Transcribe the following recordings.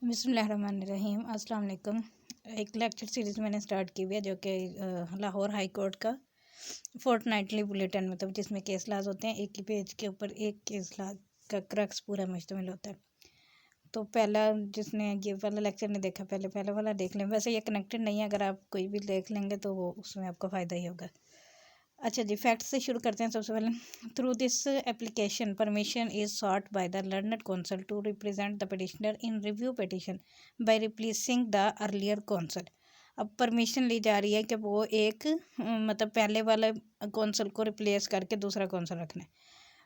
बिस्मिल्लाहिर्रहमानिर्रहीम अस्सलाम वालेकुम। एक लेक्चर सीरीज़ मैंने स्टार्ट की हुई है जो कि लाहौर हाई कोर्ट का फोर्टनाइटली बुलेटिन मतलब जिसमें केस लाज होते हैं। एक ही पेज के ऊपर एक केस लाज का क्रक्स पूरा मुश्तमिल होता है। तो पहला जिसने ये वाला लेक्चर नहीं देखा पहले वाला देख लें। वैसे ये कनेक्टेड नहीं है, अगर आप कोई भी देख लेंगे तो वो उसमें आपको फ़ायदा ही होगा। अच्छा जी, फैक्ट से शुरू करते हैं। सबसे पहले through this application permission is sought by the learned counsel to represent the petitioner in review petition by replacing the earlier counsel. अब परमिशन ली जा रही है कि वो एक मतलब पहले वाले कौंसल को रिप्लेस करके दूसरा कौंसल रखना है।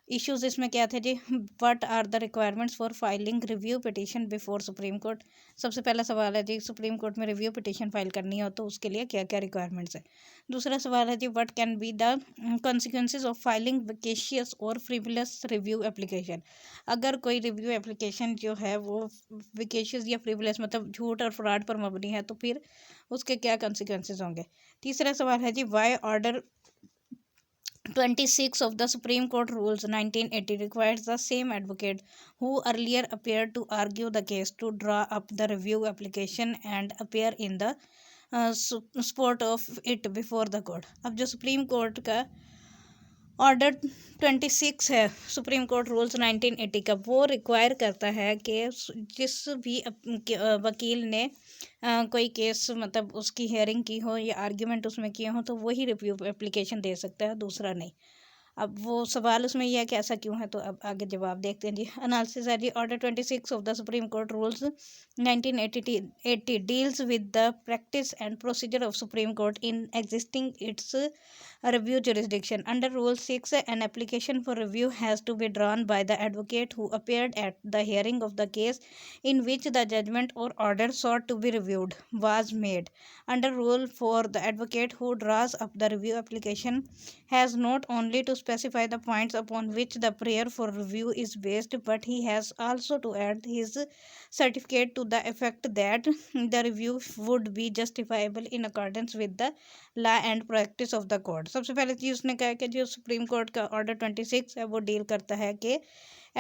इश्यूज इसमें क्या थे जी? What are the requirements for filing review petition before Supreme Court. सबसे पहला सवाल है जी, सुप्रीम कोर्ट में रिव्यू पिटिशन फाइल करनी हो तो उसके लिए क्या क्या रिक्वायरमेंट्स है। दूसरा सवाल है जी, what can be the consequences of filing vexatious और फ्रिवलस रिव्यू एप्लीकेशन। अगर कोई रिव्यू एप्लीकेशन जो है वो वेकेशियस या फ्रिवलस मतलब झूठ और फ्रॉड पर मबनी है तो फिर उसके क्या कॉन्सिक्वेंसेज होंगे। तीसरा सवाल है जी, Y order 26 of the Supreme Court Rules 1980 requires the same advocate who earlier appeared to argue the case to draw up the review application and appear in the support of it before the court। अब जो supreme court का order 26 है supreme Court rules 1980 का, वो require करता है कि जिस भी वकील ने कोई केस मतलब उसकी हियरिंग की हो या आर्ग्यूमेंट उसमें किए हो तो वही रिव्यू एप्लीकेशन दे सकता है, दूसरा नहीं। अब वो सवाल उसमें यह है कि ऐसा क्यों है, तो अब आगे जवाब देखते हैं जी। एनालिसिस है जी, order 26 of the Supreme Court rules 1980 deals with the practice and procedure of Supreme Court in existing its review jurisdiction. Under Rule 6, an application for review has to be drawn by the advocate who appeared at the hearing of the case in which the judgment or order sought to be reviewed was made. Under Rule 4, the advocate who draws up the review application has not only to specify the points upon which the prayer for review is based, but he has also to add his certificate to the effect that the review would be justifiable in accordance with the law and practice of the court। सबसे पहले चीज़ उसने कहा कि जो supreme court का order 26 है वो deal करता है कि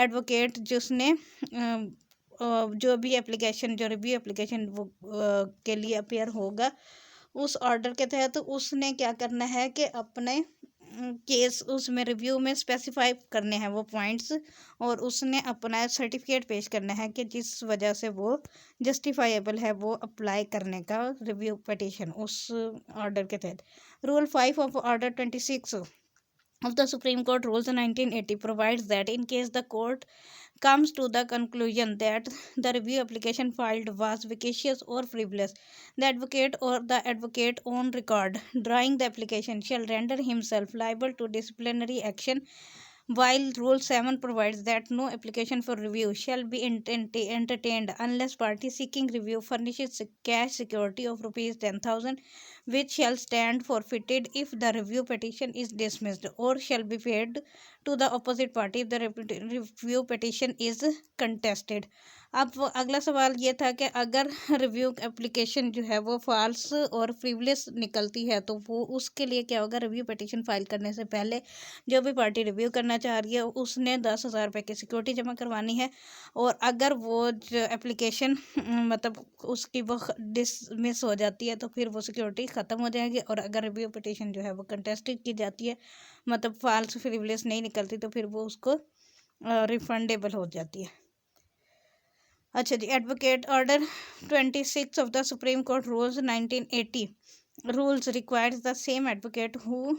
एडवोकेट जिसने जो भी एप्लीकेशन जो रिव्यू एप्लीकेशन वो के लिए अपेयर होगा उस ऑर्डर के तहत तो उसने क्या करना है कि अपने केस उसमें रिव्यू में स्पेसिफाई करने हैं वो पॉइंट्स, और उसने अपना सर्टिफिकेट पेश करना है कि जिस वजह से वो जस्टिफाइबल है वो अप्लाई करने का रिव्यू पिटीशन उस ऑर्डर के तहत। Rule 5 of Order 26 of the Supreme Court Rules 1980 provides that in case the court comes to the conclusion that the review application filed was vexatious or frivolous, the advocate or the advocate on record drawing the application shall render himself liable to disciplinary action, while Rule 7 provides that no application for review shall be entertained unless party seeking review furnishes cash security of rupees 10,000, which shall stand forfeited if the review petition is dismissed, or shall be paid to the opposite party if the review petition is contested। अब अगला सवाल ये था कि अगर review application जो है वो फॉल्स और फ्रीवलेस निकलती है तो वो उसके लिए क्या होगा। रिव्यू पिटीशन फाइल करने से पहले जो भी पार्टी रिव्यू करना चाह रही है उसने 10,000 रुपये की सिक्योरिटी जमा करवानी है, और अगर वो जो एप्लीकेशन मतलब उसकी वो डिसमिस हो जाती है तो फिर वो सिक्योरिटी ख़त्म हो जाएगी, और अगर रिव्यू पिटीशन जो है वो कंटेस्टेड की जाती है मतलब फॉल्स फ्रीवलेस नहीं निकलती तो फिर वो उसको रिफंडेबल हो जाती है। अच्छा जी, advocate order 26 of the Supreme Court rules 1980 rules requires the same advocate who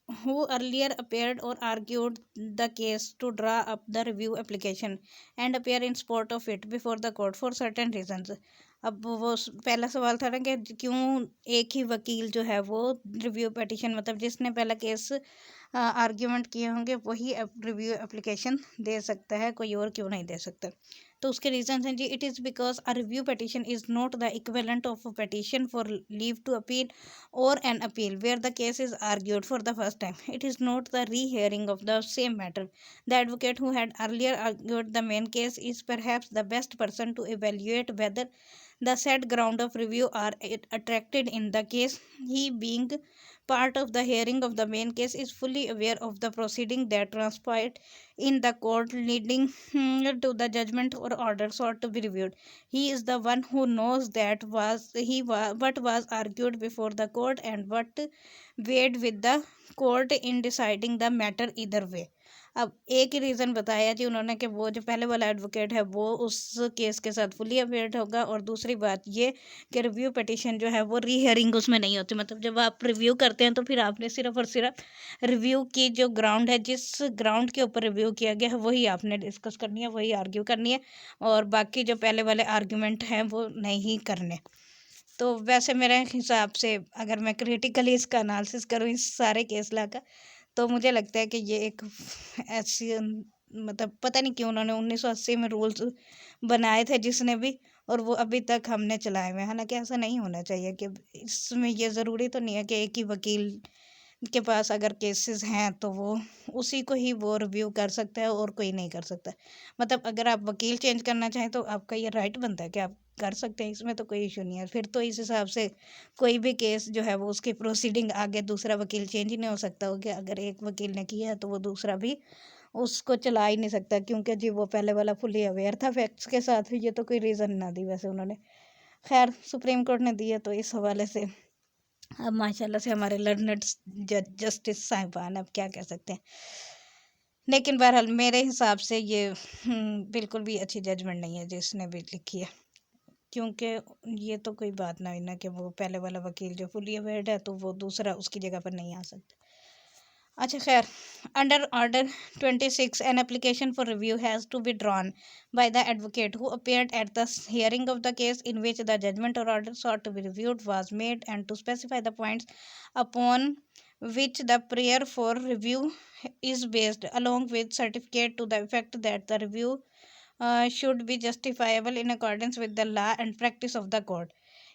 who earlier appeared or argued the case to draw up the review application and appear in support of it before the court for certain reasons। अब वो पहला सवाल था ना कि क्यों एक ही वकील जो है वो रिव्यू पिटीशन मतलब जिसने पहला केस आर्ग्यूमेंट किए होंगे वही रिव्यू एप्लीकेशन दे सकता है, कोई और क्यों नहीं दे सकता। तो उसके रीजन हैं जी, it is because a review petition is not the equivalent of a petition for leave to appeal or an appeal where the case is argued for the first time. It is not the re-hearing of the same matter. The advocate who had earlier argued the main case is perhaps the best person to evaluate whether the said ground of review are attracted in the case. He, being part of the hearing of the main case, is fully aware of the proceeding that transpired in the court leading to the judgment or order sought to be reviewed. He is the one who knows what was argued before the court and what weighed with the court in deciding the matter इधर वे। अब एक ही reason बताया जी उन्होंने कि वो जो पहले वाला एडवोकेट है वो उस केस के साथ फुली अवेयर होगा, और दूसरी बात ये कि रिव्यू पिटिशन जो है वो री हियरिंग उसमें नहीं होती। मतलब जब आप रिव्यू करते हैं तो फिर आपने सिर्फ और सिर्फ रिव्यू की जो ग्राउंड है, जिस ग्राउंड के ऊपर रिव्यू किया गया है वही आपने डिस्कस करनी है, वही आर्ग्यू करनी है, और बाकी जो पहले वाले आर्ग्यूमेंट हैं वो नहीं करने। तो वैसे मेरे हिसाब से अगर मैं क्रिटिकली इसका एनालिसिस करूँ इस सारे केस ला का, तो मुझे लगता है कि ये एक ऐसी मतलब पता नहीं क्यों उन्होंने 1980 में रूल्स बनाए थे जिसने भी, और वो अभी तक हमने चलाए हुए हैं। हालांकि ऐसा नहीं होना चाहिए कि इसमें ये ज़रूरी तो नहीं है कि एक ही वकील के पास अगर केसेस हैं तो वो उसी को ही वो रिव्यू कर सकता है और कोई नहीं कर सकता। मतलब अगर आप वकील चेंज करना चाहें तो आपका ये राइट बनता है कि आप कर सकते हैं, इसमें तो कोई इशू नहीं है। फिर तो इस हिसाब से कोई भी केस जो है वो उसकी प्रोसीडिंग आगे दूसरा वकील चेंज ही नहीं हो सकता हो कि अगर एक वकील ने किया है तो वो दूसरा भी उसको चला ही नहीं सकता, क्योंकि जी वो पहले वाला फुली अवेयर था फैक्ट्स के साथ। ये तो कोई रीज़न ना दी वैसे उन्होंने, खैर सुप्रीम कोर्ट ने दिया तो इस हवाले से अब माशाल्लाह से हमारे लर्नड जस्टिस साहिबान, अब क्या कह सकते हैं। लेकिन बहरहाल मेरे हिसाब से ये बिल्कुल भी अच्छी जजमेंट नहीं है जिसने भी लिखी है, क्योंकि ये तो कोई बात ना हुई ना कि वो पहले वाला वकील जो फुली अवेयर्ड है तो वो दूसरा उसकी जगह पर नहीं आ सकता। अच्छा खैर, under order 26 an application for review has to be drawn by the advocate who appeared at the hearing of the case in which the judgment or order sought to be reviewed was made, and to specify the points upon which the prayer for review is based, along with certificate to the effect that the review should be justifiable in accordance with the law and practice of the court.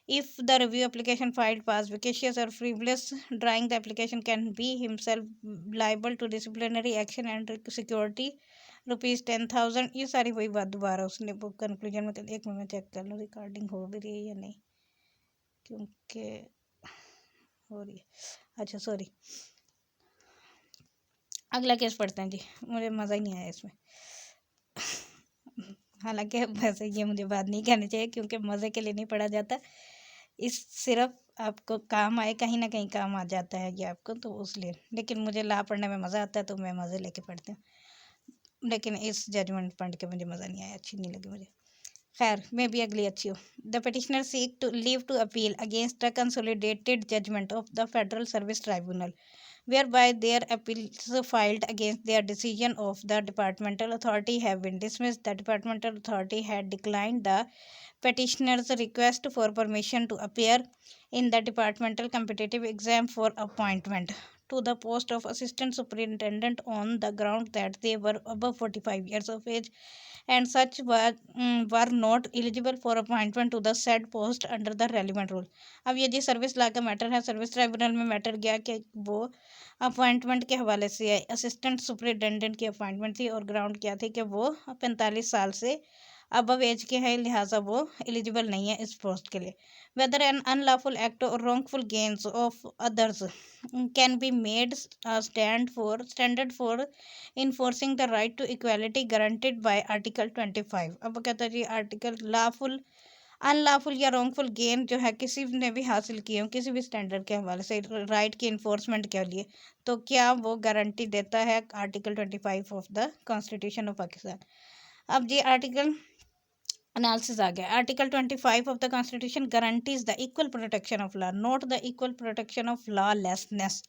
If the review application filed was vicious or frivolous, drawing the application can be himself liable to disciplinary action and security ₹10,000। ये सारी वही बात दोबारा उसने वो conclusion में, एक minute check कर लूँ रिकॉर्डिंग हो भी रही है या नहीं, क्योंकि हो रही है। अच्छा सॉरी, अगला केस पढ़ते हैं जी, मुझे मज़ा ही नहीं आया इसमें। हालांकि वैसे ये मुझे बात नहीं कहनी चाहिए क्योंकि मज़े के लिए नहीं पढ़ा जाता, इस सिर्फ आपको काम आए, कहीं ना कहीं काम आ जाता है ये आपको, तो उसलिए। लेकिन मुझे ला पढ़ने में मज़ा आता है तो मैं मज़े लेके पढ़ती हूँ, लेकिन इस जजमेंट पढ़ के मुझे मज़ा नहीं आया, अच्छी नहीं लगी मुझे। खैर मे भी अगली अच्छी हो। The petitioner seek to leave to appeal against the consolidated judgment of the federal service tribunal whereby their appeals filed against their decision of the departmental authority have been dismissed. The departmental authority had declined the petitioner's request for permission to appear in the departmental competitive exam for appointment to the post of assistant superintendent on the ground that they were above 45 years of age and such were not eligible for appointment to the said post under the relevant rule। अब ये जी service ला का matter है, service tribunal में matter गया कि वो appointment के हवाले से है, असिस्टेंट सुपरिटेंडेंट की अपॉइंटमेंट थी और ग्राउंड क्या थी कि वो 45 साल से अबव एज के हैं, लिहाजा वो एलिजिबल नहीं है इस पोस्ट के लिए। वेदर एन अनलॉफुल एक्ट और wrongful gains of others can be made standard for enforcing the right to equality guaranteed by Article 25। अब कहता है जी आर्टिकल लॉफुल अनलॉफुल या रॉन्गफुल गेन जो है किसी ने भी हासिल किए हो किसी भी स्टैंडर्ड के हवाले से राइट की इन्फोर्समेंट के लिए, तो क्या वो गारंटी देता है article 25 of the constitution of Pakistan. अब जी आर्टिकल एनालिसिस आ गया। Article 25 of the constitution guarantees the equal protection of law, not the equal protection of lawlessness,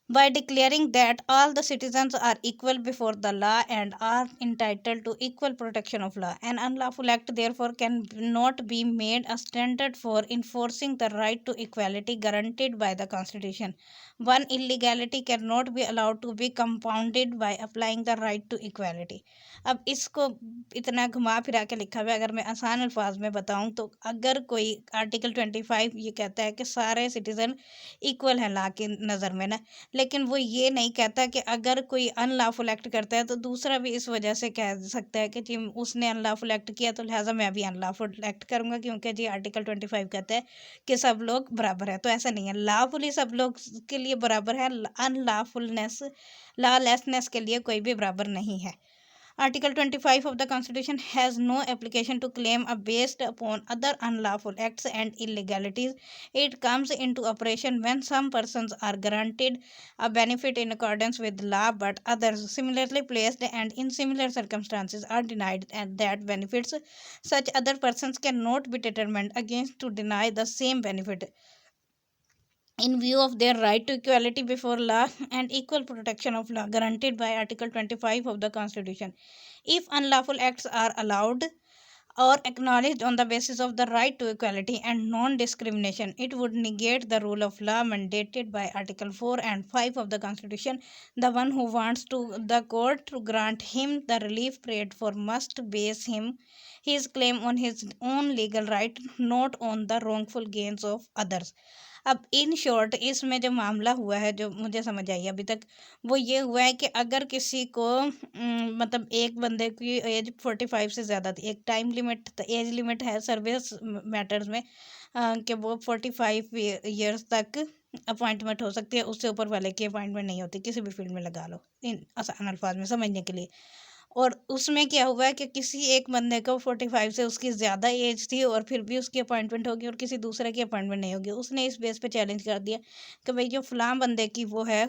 by declaring that all the citizens are equal before the law and are entitled to equal protection of law. An unlawful act therefore can not be made a standard for enforcing the right to equality guaranteed by the constitution. One illegality cannot be allowed to be compounded by applying the right to equality। अब इसको इतना घुमा फिरा के लिखा हुआ है, अगर मैं आसान अल्फाज में बताऊं तो अगर कोई आर्टिकल 25 ये कहता है कि सारे सिटीज़न इक्वल हैं लॉ की नज़र में ना, लेकिन वो ये नहीं कहता कि अगर कोई अनलॉफुल एक्ट करता है तो दूसरा भी इस वजह से कह सकता है कि जी उसने अनलॉफुल एक्ट किया तो लिहाजा मैं भी अनलॉफुल एक्ट करूँगा, क्योंकि जी आर्टिकल 25 कहता है कि सब लोग बराबर है। तो ऐसा नहीं है, लॉफुली सब लोग के लिए बराबर है, अनलॉफुलनेस लॉलेसनेस के लिए कोई भी बराबर नहीं है। Article 25 of the Constitution has no application to claim based upon other unlawful acts and illegalities. It comes into operation when some persons are granted a benefit in accordance with law, but others similarly placed and in similar circumstances are denied and that benefits. Such other persons cannot be determined against to deny the same benefit in view of their right to equality before law and equal protection of law guaranteed by Article 25 of the Constitution. If unlawful acts are allowed or acknowledged on the basis of the right to equality and non discrimination, it would negate the rule of law mandated by Article 4 and 5 of the Constitution. The one who wants to the court to grant him the relief prayed for must base his claim on his own legal right, not on the wrongful gains of others. अब in short इसमें जो मामला हुआ है, जो मुझे समझ आई अभी तक, वो ये हुआ है कि अगर किसी को मतलब एक बंदे की एज 45 से ज़्यादा थी, एक टाइम लिमिट एज लिमिट है सर्विस मैटर्स में कि वो 45 ईयर्स तक अपॉइंटमेंट हो सकती है, उससे ऊपर वाले की अपॉइंटमेंट नहीं होती, किसी भी फील्ड में लगा लो इन आसान अल्फाज में समझने के लिए। और उसमें क्या हुआ है कि किसी एक बंदे को 45 से उसकी ज़्यादा एज थी और फिर भी उसकी अपॉइंटमेंट होगी और किसी दूसरे की अपॉइंटमेंट नहीं होगी। उसने इस बेस पे चैलेंज कर दिया कि भाई जो फ़लाँ बंदे की वो है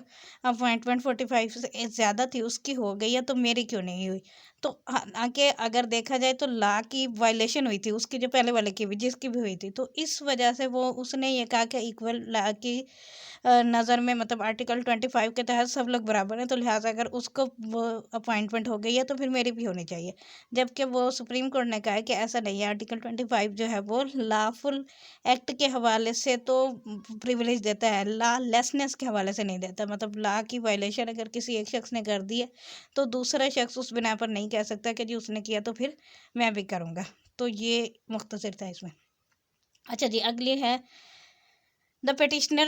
अपॉइंटमेंट 45 से ज़्यादा थी, उसकी हो गई है तो मेरी क्यों नहीं हुई। तो हालांकि अगर देखा जाए तो लॉ की वायलेशन हुई थी उसकी, जो पहले वाले की भी जिसकी भी हुई थी, तो इस वजह से वो उसने ये कहा कि इक्वल लॉ की नज़र में मतलब आर्टिकल 25 के तहत सब लोग बराबर हैं, तो लिहाजा अगर उसको वो अपॉइंटमेंट हो गई है तो फिर मेरी भी होनी चाहिए। जबकि वो सुप्रीम कोर्ट ने कहा है कि ऐसा नहीं है, आर्टिकल 25 जो है वो लॉफुल एक्ट के हवाले से तो प्रिविलेज देता है, लॉ लेसनेस के हवाले से नहीं देता। मतलब लॉ की वायलेशन अगर किसी एक शख्स ने कर दी है तो दूसरा शख्स उस बिना पर नहीं कह सकता कि जी उसने किया तो फिर मैं भी करूँगा। तो ये मुख्तसर था इसमें। अच्छा जी, अगली है The petitioner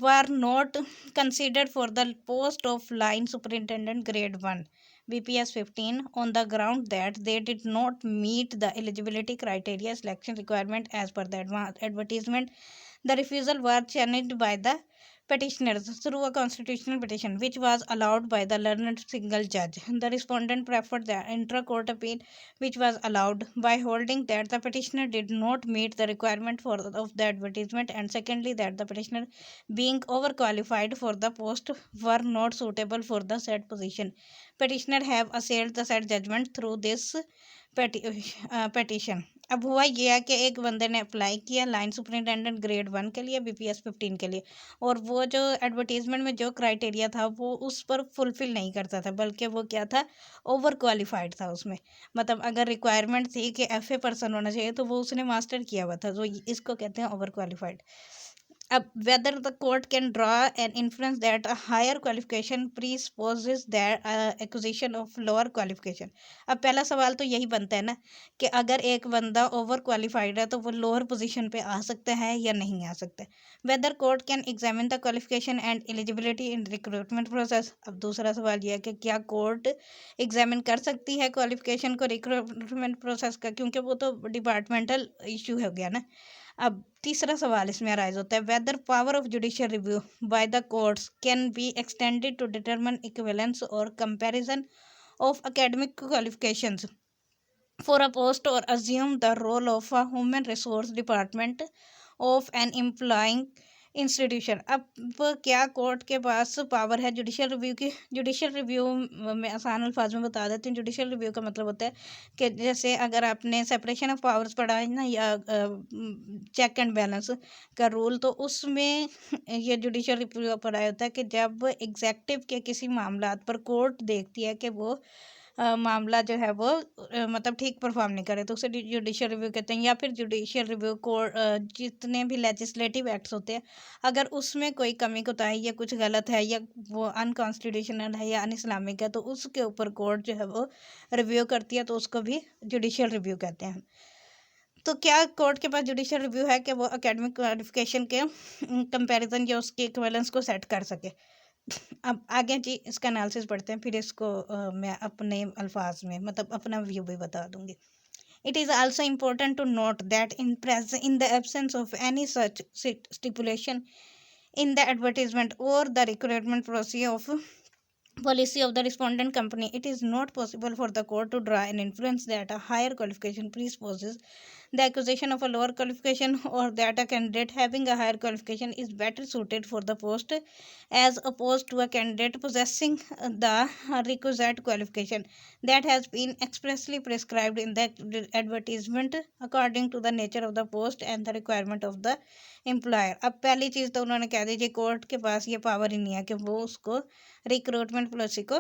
were not considered for the post of line superintendent grade 1 BPS 15 on the ground that they did not meet the eligibility criteria selection requirement as per the advertisement. The refusal was challenged by the petitioners through a constitutional petition which was allowed by the learned single judge. The respondent preferred the intra-court appeal which was allowed by holding that the petitioner did not meet the requirement of the advertisement, and secondly that the petitioner being overqualified for the post were not suitable for the said position. Petitioner have assailed the said judgment through this petition. अब हुआ ये है कि एक बंदे ने apply किया line superintendent grade 1 के लिए BPS 15 के लिए, और वो जो एडवर्टीजमेंट में जो क्राइटेरिया था वो उस पर फुलफिल नहीं करता था, बल्कि वो क्या था, ओवर क्वालिफाइड था उसमें। मतलब अगर रिक्वायरमेंट थी कि FA पर्सन होना चाहिए तो वो उसने मास्टर किया हुआ था, तो इसको कहते हैं ओवर क्वालिफाइड। अब whether the court can draw an inference that a higher qualification presupposes that acquisition of lower qualification। अब पहला सवाल तो यही बनता है ना कि अगर एक बंदा ओवर क्वालिफाइड है तो वो लोअर पोजीशन पे आ सकता है या नहीं आ सकता। Whether court can examine the qualification and eligibility in recruitment process. अब दूसरा सवाल यह है कि क्या कोर्ट एग्जामिन कर सकती है क्वालिफिकेशन को रिक्रूटमेंट प्रोसेस का, क्योंकि वो तो डिपार्टमेंटल इशू हो गया ना। अब तीसरा सवाल इसमें अराइज होता है, whether power of judicial review by the courts can be extended to determine equivalence और comparison of academic qualifications for a post or assume the role of a human resource department of an employing institution. अब क्या court के पास power है judicial review की? Judicial review में आसान अल्फाज में बता देती हूँ। जुडिशियल रिव्यू का मतलब होता है कि जैसे अगर आपने सेपरेशन ऑफ पावर्स पढ़ा है ना, या चेक एंड बैलेंस का रूल, तो उसमें ये जुडिशियल रिव्यू पढ़ाया होता है कि जब एग्जेक्टिव के किसी मामलात पर कोर्ट देखती है कि वो मामला जो है वो मतलब ठीक परफॉर्म नहीं करे तो उसे जुडिशियल रिव्यू कहते हैं। या फिर जुडिशियल रिव्यू को जितने भी लेजिस्लेटिव एक्ट्स होते हैं अगर उसमें कोई कमी कोताही या कुछ गलत है या वो अनकॉन्स्टिट्यूशनल है या अन इस्लामिक है तो उसके ऊपर कोर्ट जो है वो रिव्यू करती है, तो उसको भी जुडिशियल रिव्यू कहते हैं। तो क्या कोर्ट के पास जुडिशियल रिव्यू है कि वो एकेडमिक क्वालिफिकेशन के कंपैरिजन या उसके इक्विवेलेंस को सेट कर सके? अब आगे जी इसका एनालिसिस पढ़ते हैं, फिर इसको मैं अपने अल्फाज में मतलब अपना व्यू भी बता दूंगी। It is also important to note that in the absence of any such stipulation in the advertisement or the recruitment process of policy of the respondent company, it is not possible for the court to draw an inference that a higher qualification presupposes the acquisition of a lower qualification, or that a candidate having a higher qualification is better suited for the post as opposed to a candidate possessing the requisite qualification that has been expressly prescribed in the advertisement according to the nature of the post and the requirement of the employer. अब पहली चीज़ तो उन्होंने कह दी जी court के पास ये power ही नहीं है कि वो उसको रिक्रूटमेंट पॉलिसी को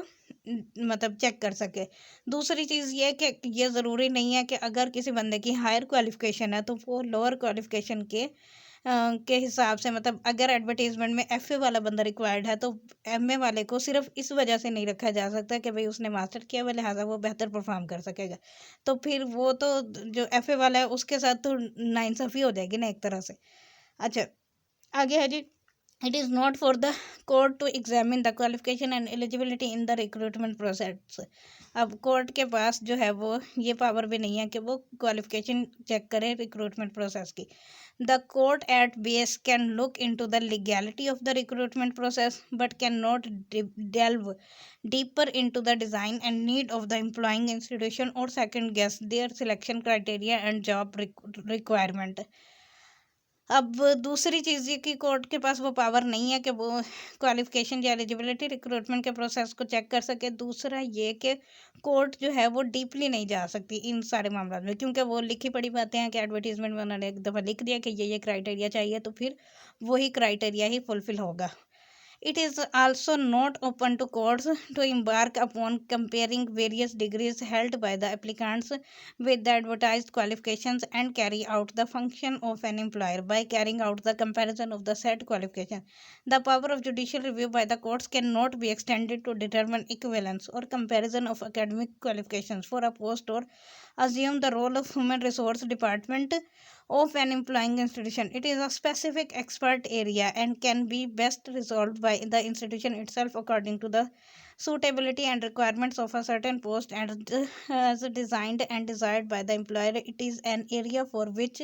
मतलब चेक कर सके। दूसरी चीज़ ये कि ये ज़रूरी नहीं है कि अगर किसी बंदे की हायर क्वालिफिकेशन है तो वो लोअर क्वालिफिकेशन के हिसाब से, मतलब अगर एडवर्टीजमेंट में एफए वाला बंदा रिक्वायर्ड है तो एमए वाले को सिर्फ इस वजह से नहीं रखा जा सकता कि भाई उसने मास्टर किया हुआ लिहाजा वो बेहतर परफॉर्म कर सकेगा। तो फिर वो तो जो एफए वाला है उसके साथ तो नाइंसाफ़ी हो जाएगी ना एक तरह से। अच्छा, आगे है जी, it is not for the court to examine the qualification and eligibility in the recruitment process। अब कोर्ट के पास जो है वो ये पावर भी नहीं है कि वो क्वालिफिकेशन चेक करे रिक्रूटमेंट प्रोसेस की। The court at base can look into the legality of the recruitment process but can not delve deeper into the design and need of the employing institution or second guess their selection criteria and job requirement। अब दूसरी चीज़ ये कि court के पास वो power नहीं है कि वो क्वालिफिकेशन या एलिजिबिलिटी रिक्रूटमेंट के प्रोसेस को चेक कर सके। दूसरा ये कि कोर्ट जो है वो डीपली नहीं जा सकती इन सारे मामलों में, क्योंकि वो लिखी पड़ी बातें हैं कि एडवर्टीजमेंट में उन्होंने एक दफ़ा लिख दिया कि ये क्राइटेरिया चाहिए तो फिर वही क्राइटेरिया ही फुलफिल होगा। It is also not open to courts to embark upon comparing various degrees held by the applicants with the advertised qualifications and carry out the function of an employer by carrying out the comparison of the said qualification। The power of judicial review by the courts cannot be extended to determine equivalence or comparison of academic qualifications for a post or assume the role of human resource department of an employing institution। It is a specific expert area and can be best resolved by the institution itself according to the suitability and requirements of a certain post and as designed and desired by the employer। It is an area for which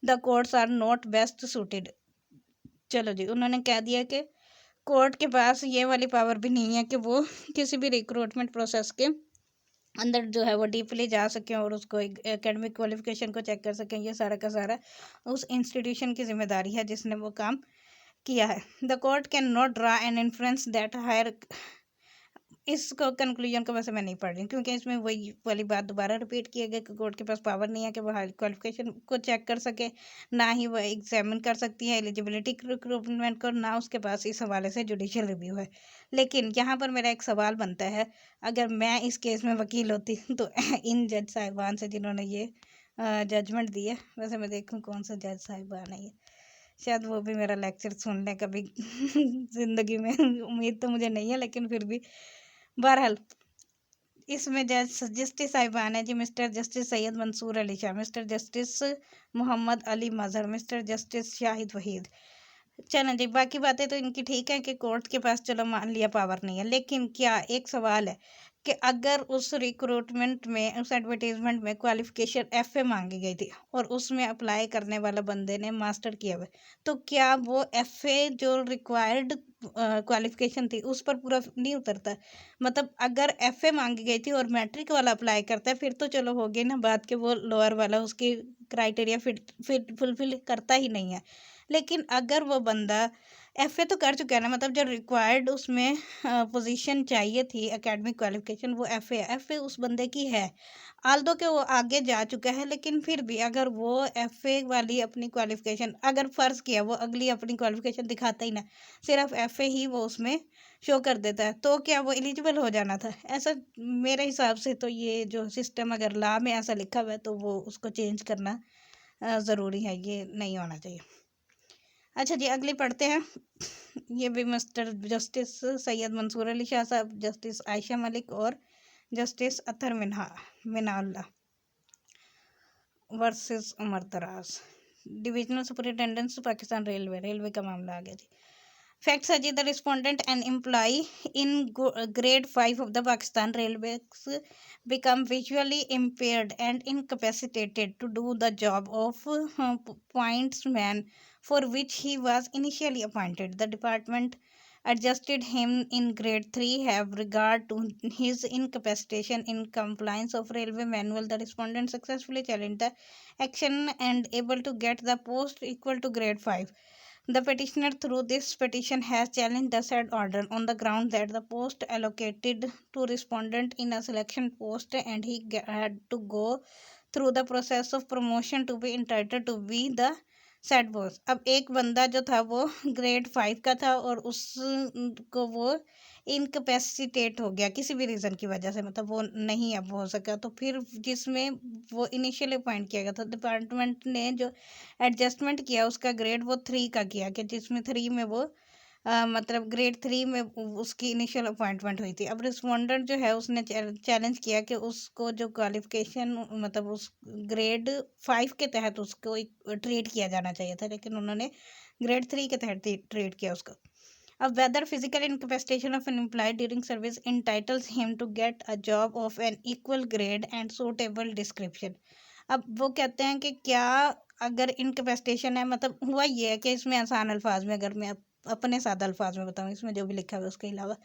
the courts are not best suited। चलो जी, उन्होंने कह दिया कि court के पास ये वाली power भी नहीं है कि वो किसी भी रिक्रूटमेंट प्रोसेस के अंदर जो है वो डीपली जा सकें और उसको एकेडमिक क्वालिफिकेशन को चेक कर सकें। ये सारा का सारा उस इंस्टीट्यूशन की जिम्मेदारी है जिसने वो काम किया है। The court can not draw an influence that higher. इसको कंक्लूजन को वैसे मैं नहीं पढ़ रही क्योंकि इसमें वही वाली बात दोबारा रिपीट किया गया कि कोर्ट के पास पावर नहीं है कि वो हाई क्वालिफिकेशन को चेक कर सके, ना ही वो एग्जामिन कर सकती है एलिजिबिलिटी रिक्रूटमेंट को, ना उसके पास इस हवाले से जुडिशियल रिव्यू है। लेकिन यहाँ पर मेरा एक सवाल बनता है, अगर मैं इस केस में वकील होती तो इन जज साहिबान से जिन्होंने ये जजमेंट दी है, वैसे मैं देखूँ कौन सा जज साहिबान है ये, शायद वो भी मेरा लेक्चर सुन लें कभी ज़िंदगी में, उम्मीद तो मुझे नहीं है लेकिन फिर भी। बहरहाल इसमें जस्टिस साहिबान है जी mister justice Syed Mansoor Ali Shah, mister justice Mohammad Ali Mazhar, mister justice Shahid Waheed. चलें जी, बाकी बातें तो इनकी ठीक है कि कोर्ट के पास चलो मान लिया पावर नहीं है, लेकिन क्या एक सवाल है कि अगर उस रिक्रूटमेंट में उस एडवर्टीजमेंट में क्वालिफिकेशन एफए मांगी गई थी और उसमें अप्लाई करने वाला बंदे ने मास्टर किया हुआ, तो क्या वो एफए जो रिक्वायर्ड क्वालिफिकेशन थी उस पर पूरा नहीं उतरता? मतलब अगर एफए मांगी गई थी और मैट्रिक वाला अप्लाई करता है फिर तो चलो हो गई ना बात कि वो लोअर वाला उसकी क्राइटेरिया फिट फुलफिल करता ही नहीं है। लेकिन अगर वो बंदा एफए तो कर चुका है ना, मतलब जो रिक्वायर्ड उसमें पोजीशन चाहिए थी एकेडमिक क्वालिफिकेशन वो एफए उस बंदे की है, आल्दो के वो आगे जा चुका है, लेकिन फिर भी अगर वो एफए वाली अपनी क्वालिफिकेशन अगर फ़र्ज़ किया वो अगली अपनी क्वालिफिकेशन दिखाता ही ना, सिर्फ एफए ही वो उसमें शो कर देता है, तो क्या वो एलिजिबल हो जाना था? ऐसा मेरे हिसाब से तो ये जो सिस्टम अगर लॉ में ऐसा लिखा हुआ है तो वो उसको चेंज करना ज़रूरी है, ये नहीं होना चाहिए। अच्छा जी, अगली पढ़ते हैं। ये भी मिस्टर जस्टिस सैयद मंसूर अली शाह साहब, जस्टिस आयशा मलिक और जस्टिस अतर मिनाल्ला वर्सेस उमर दराज, डिविजनल सुपरिटेंडेंट्स पाकिस्तान रेलवे का मामला आ गया जी। Facts are the respondent and employee in grade 5 of the Pakistan Railways become visually impaired and incapacitated to do the job of pointsman for which he was initially appointed. The department adjusted him in grade 3 have regard to his incapacitation in compliance of railway manual. The respondent successfully challenged the action and able to get the post equal to grade 5. The petitioner, through this petition, has challenged the said order on the ground that the post allocated to respondent in a selection post and he had to go through the process of promotion to be entitled to be the said post. अब एक बंदा जो था वो grade 5 का था और उसको वो इनकैपेसिटेट हो गया किसी भी रीज़न की वजह से, मतलब वो नहीं अब हो सका, तो फिर जिसमें वो इनिशियली अपॉइंट किया गया था डिपार्टमेंट ने जो एडजस्टमेंट किया उसका ग्रेड वो 3 का किया कि जिसमें 3 में वो मतलब ग्रेड 3 में उसकी इनिशियल अपॉइंटमेंट हुई थी। अब रिस्पोंडेंट जो है उसने चैलेंज किया कि उसको जो क्वालिफिकेशन मतलब उस ग्रेड 5 के तहत उसको ट्रीट किया जाना चाहिए था, लेकिन उन्होंने ग्रेड 3 के तहत ट्रीट किया उसको। अब whether physical incapacitation of an employ during service entitles him to get a job of an equal grade and suitable description. अब वो कहते हैं कि क्या अगर इनकैपेसिटेशन है, मतलब हुआ ये है कि इसमें आसान अल्फाज में, अगर मैं अपने सादा अल्फाज में बताऊँ, इसमें जो भी लिखा हुआ है उसके अलावा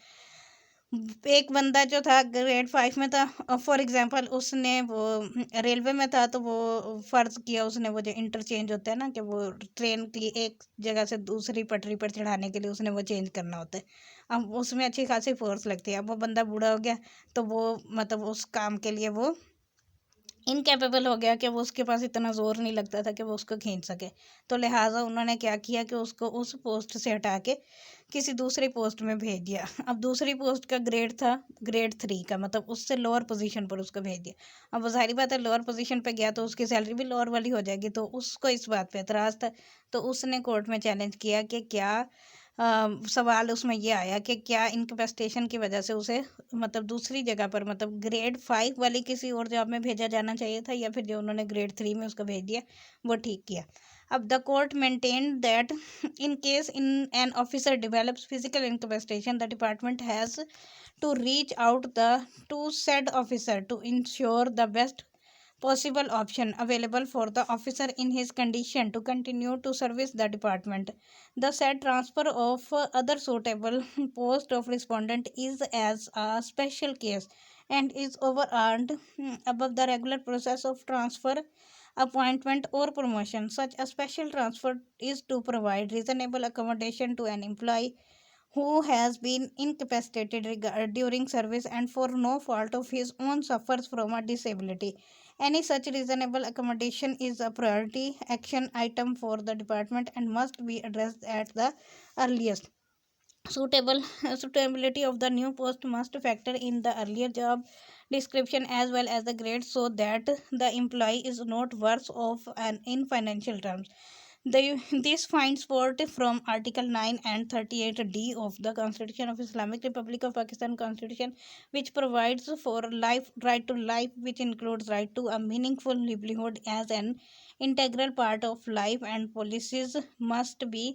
एक बंदा जो था ग्रेड 5 में था, फॉर एग्जांपल उसने वो रेलवे में था, तो वो फ़र्ज़ किया उसने वो जो इंटरचेंज होता है ना कि वो ट्रेन की एक जगह से दूसरी पटरी पर चढ़ाने के लिए उसने वो चेंज करना होता है। अब उसमें अच्छी खासी फोर्स लगती है। अब वो बंदा बूढ़ा हो गया तो वो मतलब उस काम के लिए वो इनकैपेबल हो गया कि वो उसके पास इतना ज़ोर नहीं लगता था कि वो उसको खींच सके। तो लिहाजा उन्होंने क्या किया कि उसको उस पोस्ट से हटा के किसी दूसरी पोस्ट में भेज दिया। अब दूसरी पोस्ट का ग्रेड था ग्रेड 3 का, मतलब उससे लोअर पोजीशन पर उसको भेज दिया। अब वो ज़ाहिर बात है लोअर पोजीशन पे गया तो उसकी सैलरी भी लोअर वाली हो जाएगी, तो उसको इस बात पे एतराज़ था। तो उसने कोर्ट में चैलेंज किया कि क्या सवाल उसमें ये आया कि क्या इनकैपेसिटेशन की वजह से उसे मतलब दूसरी जगह पर मतलब ग्रेड 5 वाली किसी और जॉब में भेजा जाना चाहिए था, या फिर जो उन्होंने ग्रेड 3 में उसको भेज दिया वो ठीक किया। अब the court maintained that in case in an officer develops physical incapacitation the department has to reach out the to said officer to ensure the best possible option available for the officer in his condition to continue to service the department. The said transfer of other suitable post of respondent is as a special case and is over and above the regular process of transfer, appointment or promotion. Such a special transfer is to provide reasonable accommodation to an employee who has been incapacitated during service and for no fault of his own suffers from a disability. Any such reasonable accommodation is a priority action item for the department and must be addressed at the earliest. Suitability of the new post must factor in the earlier job description as well as the grade so that the employee is not worse off and in financial terms. This finds support from Article 9 and 38D of the Constitution of Islamic Republic of Pakistan Constitution, which provides for life right to life, which includes right to a meaningful livelihood as an integral part of life, and policies must be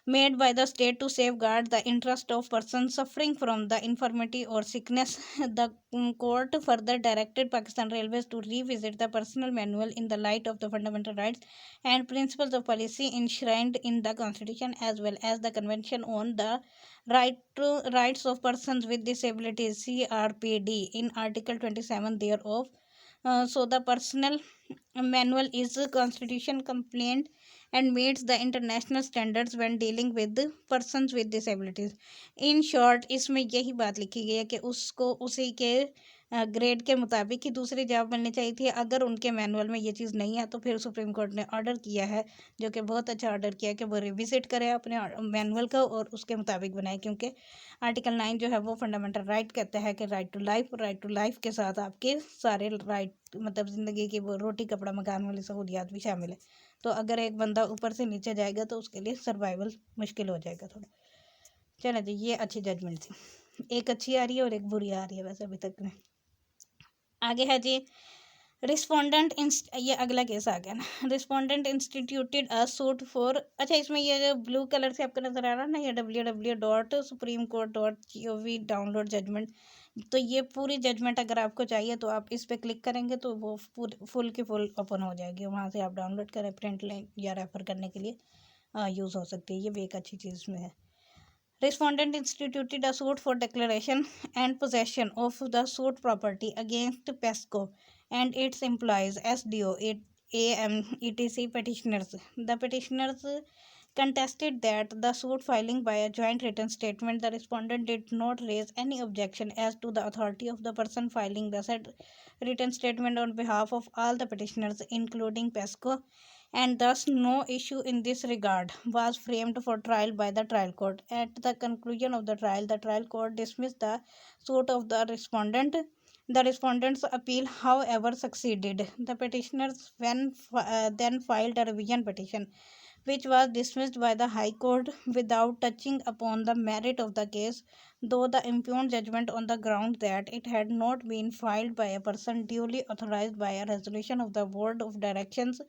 made by the state to safeguard the interest of persons suffering from the infirmity or sickness. The court further directed Pakistan Railways to revisit the personal manual in the light of the fundamental rights and principles of policy enshrined in the Constitution as well as the Convention on the Rights of Persons with Disabilities (CRPD) in Article 27 thereof. So the personal manual is constitution compliant and meets the international standards when dealing with persons with disabilities. In short, इसमें यही बात लिखी गई है कि उसको उसी के ग्रेड के मुताबिक ही दूसरी जॉब मिलनी चाहिए थी। अगर उनके मैनुअल में ये चीज़ नहीं है तो फिर सुप्रीम कोर्ट ने ऑर्डर किया है, जो कि बहुत अच्छा ऑर्डर किया है, कि वो रिविजिट करें अपने मैनुअल को और उसके मुताबिक बनाए, क्योंकि आर्टिकल 9 जो है वो फंडामेंटल राइट कहता है कि राइट टू लाइफ के साथ आपके सारे राइट मतलब ज़िंदगी की वो रोटी कपड़ा मकान वाली सहूलियात भी शामिल है। तो अगर एक बंदा ऊपर से नीचे जाएगा तो उसके लिए सर्वाइवल मुश्किल हो जाएगा थोड़ा। चलो जी, ये अच्छी जजमेंट थी। एक अच्छी आ रही है और एक बुरी आ रही है वैसे अभी तक में। आगे है जी रिस्पोंडेंट ये अगला केस आ गया ना, respondent instituted a suit for, अच्छा इसमें ये जो ब्लू कलर से आपको नजर आ रहा है ना, ये www.supremcourt.gov डाउनलोड जजमेंट, तो ये पूरी जजमेंट अगर आपको चाहिए तो आप इस पर क्लिक करेंगे तो वो फुल की फुल ओपन हो जाएगी, वहाँ से आप डाउनलोड करें, प्रिंट लें या रेफर करने के लिए यूज़ हो सकती है, ये भी एक अच्छी चीज़ में है। Respondent instituted a suit for declaration and possession of the suit property against PESCO and its employees, SDO, AM, etc. petitioners. The petitioners contested that the suit filing by a joint written statement, the respondent did not raise any objection as to the authority of the person filing the said written statement on behalf of all the petitioners, including PESCO, and thus no issue in this regard was framed for trial by the trial court. At the conclusion of the trial court dismissed the suit of the respondent. The respondent's appeal, however, succeeded. The petitioners then filed a revision petition, which was dismissed by the High Court without touching upon the merit of the case, though the impugned judgment on the ground that it had not been filed by a person duly authorized by a resolution of the Board of Directors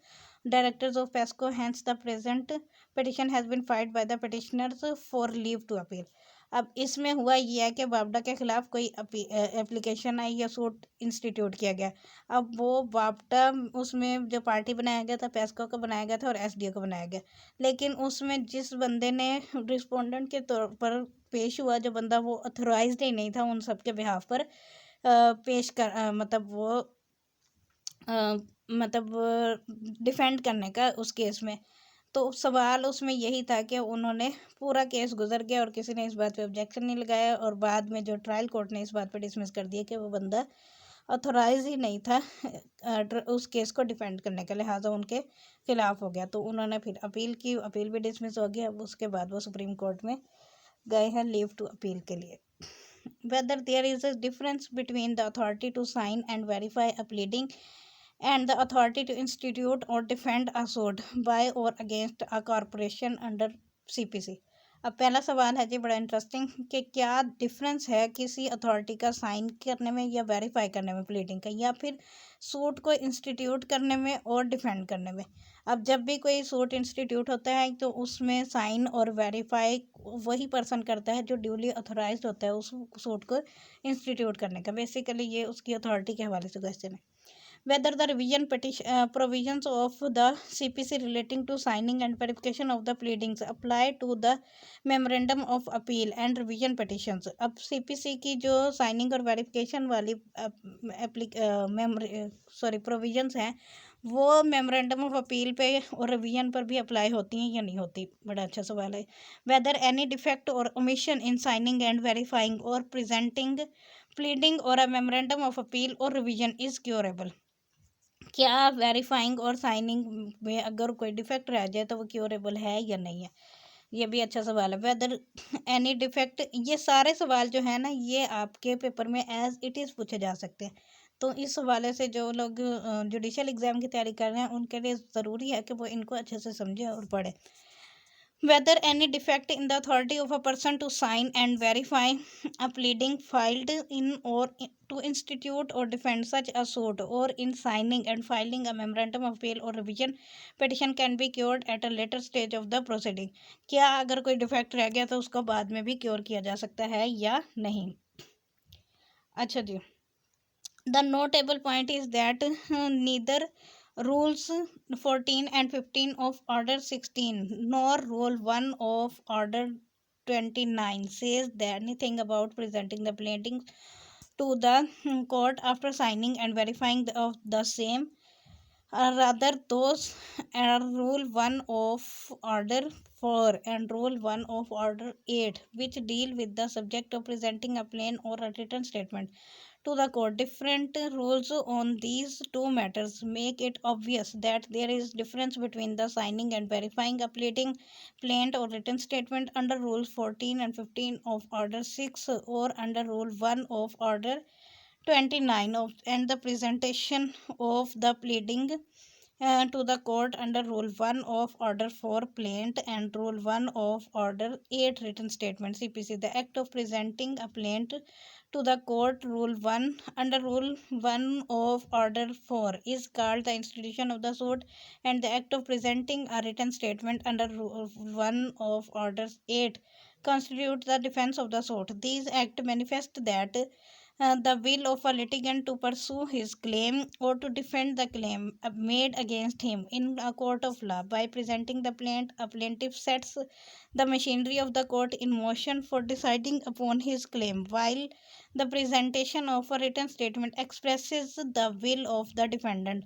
of PESCO. Hence, the present petition has been filed by the petitioners for leave to appeal. अब इसमें हुआ ये है कि बापडा के खिलाफ कोई application आई या सूट इंस्टीट्यूट किया गया। अब वो बापडा, उसमें जो पार्टी बनाया गया था पेस्को को बनाया गया था और एसडीओ को बनाया गया, लेकिन उसमें जिस बंदे ने रिस्पोंडेंट के तौर पर पेश हुआ, जो बंदा वो अथोराइज्ड ही नहीं था उन सब के बिहाफ पर पेश कर मतलब वो डिफेंड करने का उस केस में, तो सवाल उसमें यही था कि उन्होंने पूरा केस गुजर गया और किसी ने इस बात पे ऑब्जेक्शन नहीं लगाया, और बाद में जो ट्रायल कोर्ट ने इस बात पे डिसमिस कर दिया कि वो बंदा ऑथोराइज ही नहीं था उस केस को डिफेंड करने का, लिहाजा उनके खिलाफ हो गया। तो उन्होंने फिर अपील की, अपील भी डिसमिस हो गया। अब उसके बाद वो सुप्रीम कोर्ट में गए हैं लीव टू अपील के लिए। Whether there is a difference between the authority to sign and verify a pleading and the authority to institute or defend a suit by or against a corporation under CPC। अब पहला सवाल है जी बड़ा interesting कि क्या difference है किसी authority का साइन करने में या वेरीफाई करने में प्लीडिंग का, या फिर सूट को इंस्टीट्यूट करने में और डिफेंड करने में। अब जब भी कोई सूट इंस्टीट्यूट होता है तो उसमें साइन और वेरीफाई वही पर्सन करता है जो ड्यूली अथोराइज्ड होता है उस सूट को इंस्टीट्यूट करने का। बेसिकली ये उसकी अथॉरिटी के हवाले से क्वेश्चन है। Whether the revision provisions of the CPC relating to signing and verification of the pleadings apply to the memorandum of appeal and revision petitions। अब CPC की जो साइनिंग और वेरिफिकेशन वाली प्रोविजंस हैं वो मेमोरेंडम ऑफ अपील पे और revision पर भी अप्लाई होती हैं या नहीं होती, बड़ा अच्छा सवाल है। वेदर एनी डिफेक्ट और omission in signing and verifying और प्रेजेंटिंग प्लीडिंग और अ मेमोरेंडम ऑफ अपील और रिवीजन इज क्योरेबल। क्या वेरीफाइंग और साइनिंग में अगर कोई डिफेक्ट रह जाए तो वो क्योरेबल है या नहीं है, ये भी अच्छा सवाल है। वेदर एनी डिफेक्ट, ये सारे सवाल जो है ना ये आपके पेपर में एज इट इज़ पूछे जा सकते हैं, तो इस हवाले से जो लोग जुडिशल एग्ज़ाम की तैयारी कर रहे हैं उनके लिए ज़रूरी है कि वो इनको अच्छे से समझें और पढ़ें। Whether any defect in the authority of a person to sign and verify a pleading filed in or to institute or defend such a suit, or in signing and filing a memorandum of appeal or revision petition can be cured at a later stage of the proceeding। क्या अगर कोई defect रह गया तो उसको बाद में भी क्योर किया जा सकता है या नहीं। अच्छा जी, the notable point is that neither rules 14 and 15 of order 16 nor rule 1 of order 29 says that anything about presenting the pleadings to the court after signing and verifying of the same. Rather, those are Rule 1 of Order 4 and Rule 1 of Order 8, which deal with the subject of presenting a plain or a written statement to the court. Different rules on these two matters make it obvious that there is difference between the signing and verifying a pleading, plain or written statement under Rules 14 and 15 of Order 6 or under Rule 1 of Order 29 of, and the presentation of the pleading to the court under Rule 1 of Order 4 plaint and Rule 1 of Order 8 written statement CPC. The act of presenting a plaint to the court. Rule 1 under Rule 1 of Order 4 is called the institution of the suit, and the act of presenting a written statement under Rule 1 of Order 8 constitutes the defense of the suit. These acts manifest that the will of a litigant to pursue his claim or to defend the claim made against him in a court of law. By presenting the plaint, a plaintiff sets the machinery of the court in motion for deciding upon his claim, while the presentation of a written statement expresses the will of the defendant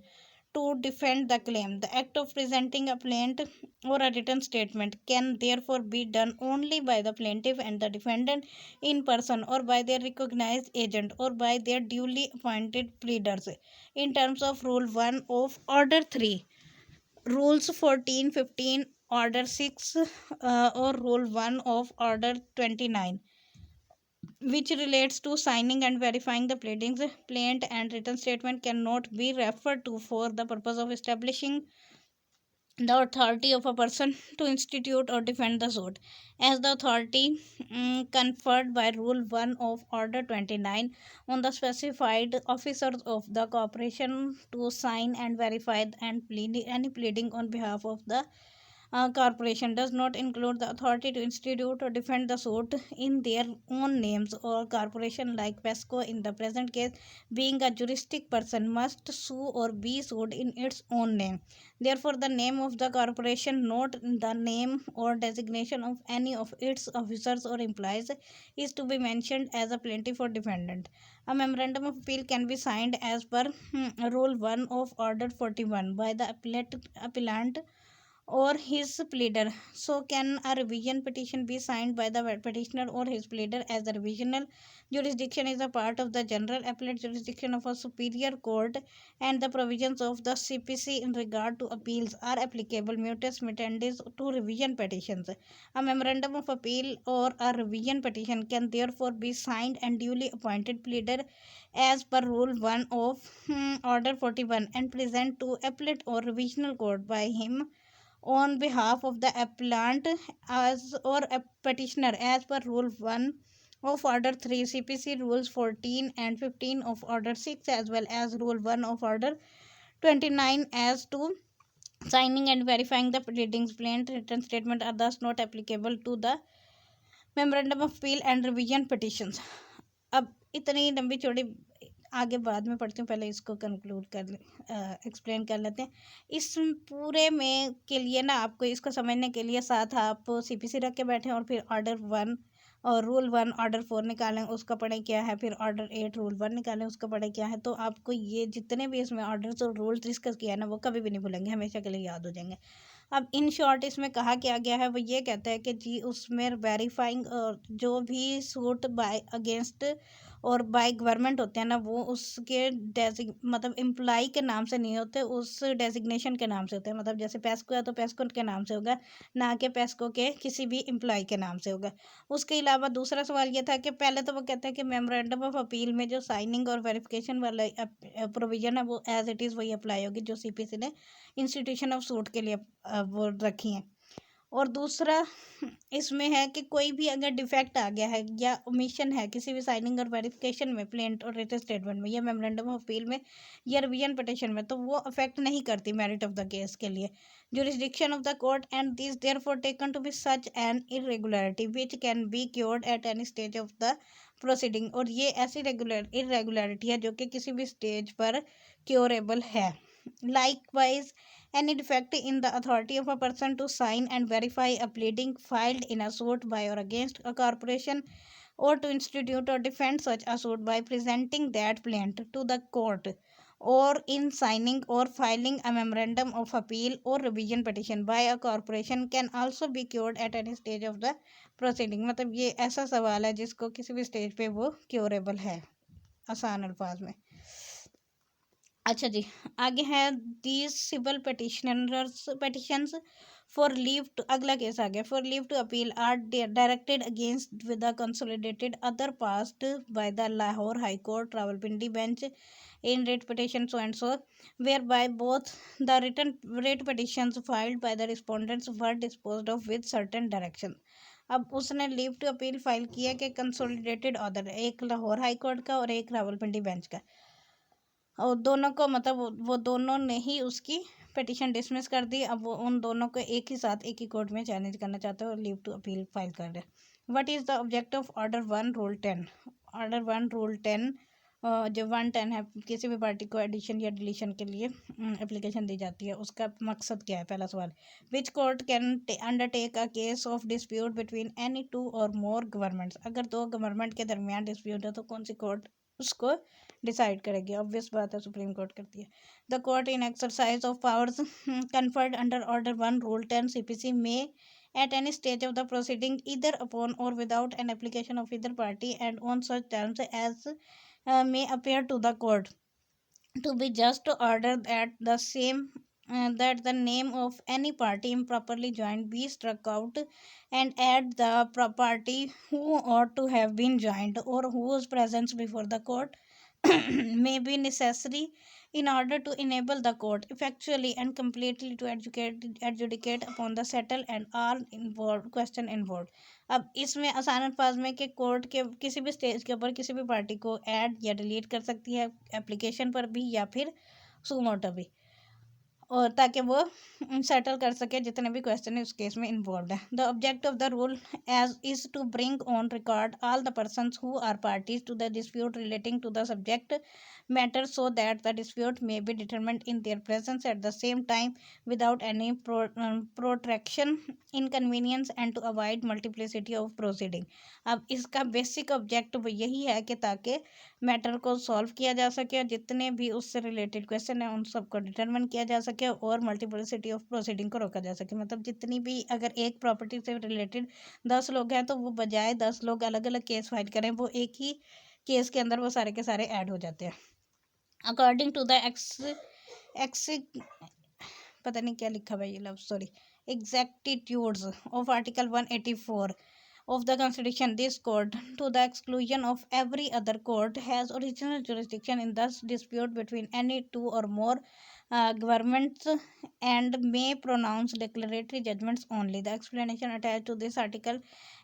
to defend the claim. The act of presenting a plaint or a written statement can therefore be done only by the plaintiff and the defendant in person, or by their recognized agent, or by their duly appointed pleaders. In terms of Rule 1 of Order 3, Rules 14, 15, Order 6, or Rule 1 of Order 29, which relates to signing and verifying the pleadings, plaint, and written statement, cannot be referred to for the purpose of establishing the authority of a person to institute or defend the suit, as the authority conferred by Rule 1 of Order 29 on the specified officers of the corporation to sign and verify and plead any pleading on behalf of the corporation does not include the authority to institute or defend the suit in their own names. Or corporation like PESCO in the present case, being a juristic person, must sue or be sued in its own name. Therefore, the name of the corporation, not the name or designation of any of its officers or employees, is to be mentioned as a plaintiff or defendant. A memorandum of appeal can be signed as per Rule 1 of Order 41 by the appellant or his pleader. So can a revision petition be signed by the petitioner or his pleader, as the revisional jurisdiction is a part of the general appellate jurisdiction of a superior court, and the provisions of the CPC in regard to appeals are applicable mutus mutandis to revision petitions. A memorandum of appeal or a revision petition can therefore be signed and duly appointed pleader as per Rule 1 of Order 41 and present to appellate or revisional court by him on behalf of the appellant as or a petitioner as per Rule 1 of Order 3, CPC Rules 14 and 15 of Order 6, as well as Rule 1 of Order 29 as to signing and verifying the pleadings. Plain written statement are thus not applicable to the memorandum of appeal and revision petitions. अब इतनी लंबी चौड़ी आगे बाद में पढ़ती हूँ, पहले इसको कंक्लूड कर एक्सप्लेन कर लेते हैं। इस पूरे में के लिए ना आपको इसको समझने के लिए साथ आप सीपीसी रख के बैठें और फिर ऑर्डर 1 और रूल 1 ऑर्डर 4 निकालें, उसका पढ़ें क्या है, फिर ऑर्डर 8 रूल 1 निकालें, उसका पढ़ें क्या है। तो आपको ये जितने भी इसमें ऑर्डर्स और रूल्स डिस्कस किया है ना, वो कभी भी नहीं भूलेंगे, हमेशा के लिए याद हो जाएंगे। अब इन शॉर्ट इसमें कहा क्या गया है, वो ये कहता है कि जी उसमें वेरीफाइंग जो भी सूट बाय अगेंस्ट और बाय गवर्नमेंट होते हैं ना, वो उसके मतलब एम्प्लॉय के नाम से नहीं होते, उस डेजिग्नेशन के नाम से होते हैं। मतलब जैसे पेस्को है तो पेस्को के नाम से होगा, ना कि पेस्को के किसी भी एम्प्लॉय के नाम से होगा। उसके अलावा दूसरा सवाल ये था कि पहले तो वो कहते हैं कि मेमोरेंडम ऑफ अपील में जो साइनिंग और वेरिफिकेशन वाला प्रोविजन है वो एज इट इज़ वही अप्लाई होगी जो सीपीसी ने इंस्टीट्यूशन ऑफ सूट के लिए वो रखी हैं। और दूसरा इसमें है कि कोई भी अगर डिफेक्ट आ गया है या ओमिशन है किसी भी साइनिंग और वेरिफिकेशन में, प्लेंट और रिटन स्टेटमेंट में या मेमोरेंडम ऑफ अपील में या रिवीजन पिटिशन में, तो वो अफेक्ट नहीं करती मेरिट ऑफ द केस के लिए jurisdiction of the court, and these therefore taken to be such an irregularity which can be cured at any stage of the proceeding। और ये ऐसी irregularity है जो कि किसी भी स्टेज पर क्योरेबल है। Likewise, any defect in the authority of a person to sign and verify a pleading filed in a suit by or against a corporation, or to institute or defend such a suit by presenting that plaint to the court, or in signing or filing a memorandum of appeal or revision petition by a corporation, can also be cured at any stage of the proceeding। मतलब ये ऐसा सवाल है जिसको किसी भी stage पे वो क्योरेबल है, आसान अल्फाज में। अच्छा जी, आगे है these civil petitions for leave to, अगला केस आ गया, for leave to appeal are directed against with the consolidated order passed by the Lahore high court Rawalpindi bench in writ petition so and so, whereby both the written writ petitions filed by the respondents were disposed of with certain direction। अब उसने leave to appeal file किया कि consolidated order, एक Lahore high court का और एक Rawalpindi bench का, और दोनों को मतलब वो दोनों ने ही उसकी पिटिशन डिसमिस कर दी। अब वो उन दोनों को एक ही साथ एक ही कोर्ट में चैलेंज करना चाहते हैं और लीव टू अपील फाइल कर रहे हैं। What is the object of order 1 rule 10? Order 1 rule 10 जो 110 है, किसी भी पार्टी को एडिशन या डिलीशन के लिए एप्लीकेशन दी जाती है, उसका मकसद क्या है? पहला सवाल, which court can undertake a case of dispute between any two और मोर गवर्नमेंट्स? अगर दो गवर्नमेंट के दरमियान डिस्प्यूट है तो कौन सी कोर्ट उसको डिसाइड करेगी? ऑब्वियस बात है, सुप्रीम कोर्ट करती है। The court in exercise of powers conferred under order 1 rule 10 CPC may at any stage of the proceeding, either upon or without an application of either party and on such terms as may appear to the court to be just, to order that the same that the name of any party improperly joined be struck out and add the party who ought to have been joined or whose presence before the court may be necessary in order to enable the court effectually and completely to adjudicate upon the settle and all involved question involved। अब इसमें आसान अल्फाज में कि court के किसी भी stage के ऊपर किसी भी पार्टी को ऐड या डिलीट कर सकती है, एप्लीकेशन पर भी या फिर सुमोटो भी, और ताकि वो सेटल कर सके जितने भी क्वेश्चन है उस केस में इन्वॉल्व है। The object of the rule as is to bring on record all the persons who are parties to the dispute relating to the subject matter so that the dispute may be determined in their presence at the same time without any protraction inconvenience and to avoid multiplicity of proceeding. अब इसका basic object यही है कि ताकि matter को solve किया जा सके और जितने भी उससे रिलेटेड क्वेश्चन हैं उन सबको डिटरमिन किया जा सके और मल्टीपलिसिटी ऑफ प्रोसीडिंग को रोका जा सके। मतलब जितनी भी, अगर एक प्रॉपर्टी से रिलेटेड 10 लोग हैं तो वो बजाय 10 लोग अलग अलग केस फाइल करें, वो एक ही केस के अंदर वो सारे के सारे ऐड हो जाते हैं। अकॉर्डिंग टू द एक्स पता नहीं क्या लिखा भाई, love sorry, exactitudes of Article 184 of the Constitution, this court, to the exclusion of every other court, has original jurisdiction in the dispute between any two or more governments and may pronounce declaratory judgments only. The explanation attached to this article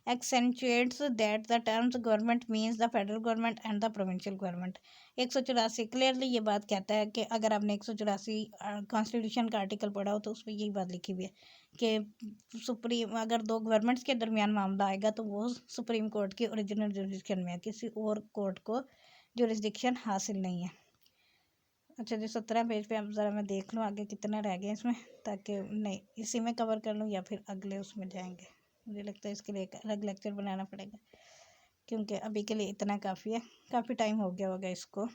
accentuates that the terms government means the federal government and the provincial government। 184 clearly ये बात कहता है कि अगर आपने 184 constitution का article पढ़ा हो तो उसमें यही बात लिखी हुई है कि सुप्रीम, अगर दो गवर्नमेंट्स के दरमियान मामला आएगा तो वो सुप्रीम कोर्ट की ओरिजिनल जुरिस्डिक्शन में है, किसी और कोर्ट को जुरिस्डिक्शन हासिल नहीं है। अच्छा जी, 17 पेज पे अब ज़रा मैं देख लूँ आगे कितना रह गया इसमें, ताकि नहीं इसी में कवर कर लूँ या फिर अगले उसमें जाएंगे। मुझे लगता है इसके लिए एक अलग लेक्चर बनाना पड़ेगा क्योंकि अभी के लिए इतना काफ़ी है, काफ़ी टाइम हो गया होगा इसको।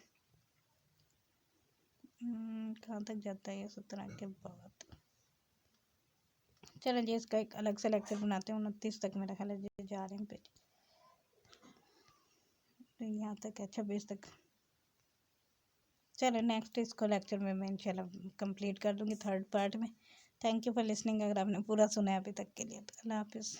कहाँ तक जाता है ये 17 के बाद? चलो जी, इसका एक अलग से लेक्चर बनाते हैं। 29 तक मेरा ख्याल है जी जा रहे हैं पेज, यहाँ तक है 26 तक। चलो नेक्स्ट इसको लेक्चर में मैं इंशाल्लाह कंप्लीट कर दूँगी 3rd पार्ट में। Thank you for listening. अगर आपने पूरा सुना है अभी तक के लिए तो अल्लाह हाफिज़।